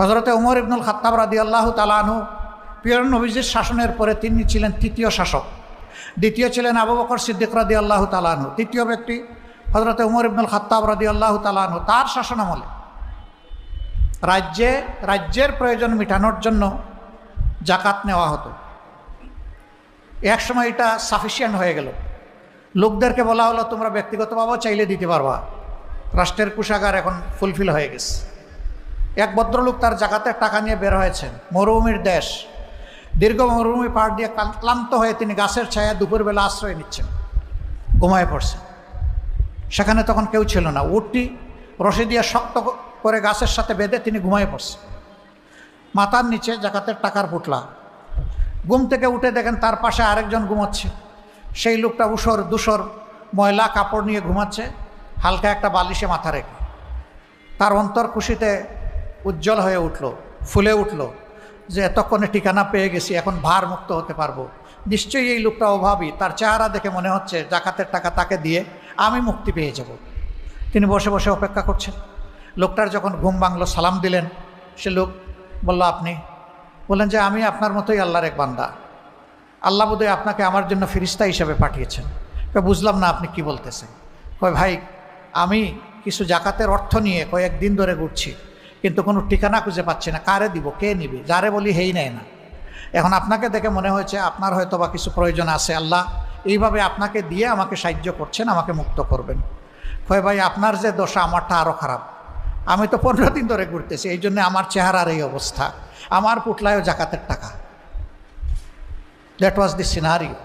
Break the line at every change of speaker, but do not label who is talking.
হযরতে ওমর ইবনুল খাত্তাব রাদিয়াল্লাহু তাআলা আনহু প্রিয় নবীজির শাসনের পরে তিনি ছিলেন তৃতীয় শাসক। দ্বিতীয় ছিলেন আবু বকর সিদ্দিক রাদিয়াল্লাহু তাআলা আনহু। তৃতীয় ব্যক্তি হযরতে ওমর ইবনুল খাত্তাব রাদিয়াল্লাহু তাআলা আনহু। তার শাসনামলে রাজ্যের প্রয়োজন মেটানোর জন্য জাকাত নেওয়া হতো। এক সময় এটা সাফিসিয়েন্ট হয়ে গেল। লোকদেরকে বলা হলো তোমরা ব্যক্তিগতভাবেও চাইলে দিতে পারবা, রাষ্ট্রের কোষাগার এখন ফুলফিল হয়ে গেছে। এক ভদ্রলোক তার জাকাতের টাকা নিয়ে বের হয়েছেন, মরুভূমির দেশ, দীর্ঘ মরুভূমি পাড় দিয়ে ক্লান্ত হয়ে তিনি গাছের ছায়া দুপুরবেলা আশ্রয় নিচ্ছেন, ঘুমায় পড়ছেন। সেখানে তখন কেউ ছিল না। উটটি রশি দিয়ে শক্ত করে গাছের সাথে বেঁধে তিনি ঘুমায় পড়ছেন। মাথার নিচে জাকাতের টাকার পুটলা। ঘুম থেকে উঠে দেখেন তার পাশে আরেকজন ঘুমাচ্ছে। সেই লোকটা দুশোর ময়লা কাপড় নিয়ে ঘুমাচ্ছে, হালকা একটা বালিশে মাথা রেখে। তার অন্তর খুশিতে উজ্জ্বল হয়ে উঠল, ফুলে উঠল যে এতক্ষণে ঠিকানা পেয়ে গেছি, এখন ভার মুক্ত হতে পারবো। নিশ্চয়ই এই লোকটা অভাবী, তার চেহারা দেখে মনে হচ্ছে জাকাতের টাকা তাকে দিয়ে আমি মুক্তি পেয়ে যাব। তিনি বসে বসে অপেক্ষা করছেন। লোকটার যখন ঘুম ভাঙল, সালাম দিলেন। সে লোক বলল, আপনি? বললেন যে আমি আপনার মতোই আল্লাহর এক বান্দা। আল্লাহ বোধহয় আপনাকে আমার জন্য ফেরেশতা হিসেবে পাঠিয়েছেন। বুঝলাম না আপনি কি বলতেছেন। কয় ভাই, আমি কিছু জাকাতের অর্থ নিয়ে কয়েকদিন ধরে ঘুরছি, কিন্তু কোনো ঠিকানা খুঁজে পাচ্ছি না। কারে দিব, কে নিবে? যারে বলি হেই নেয় না। এখন আপনাকে দেখে মনে হয়েছে আপনার হয়তো বা কিছু প্রয়োজন আছে, আল্লাহ এইভাবে আপনাকে দিয়ে আমাকে সাহায্য করছেন, আমাকে মুক্ত করবেন। কয় ভাই, আপনার যে দশা আমারটা আরও খারাপ। আমি তো 15 দিন ধরে ঘুরতেছি, এই জন্যে আমার চেহারার এই অবস্থা। আমার পুটলায়ও জাকাতের টাকা। That was the scenario.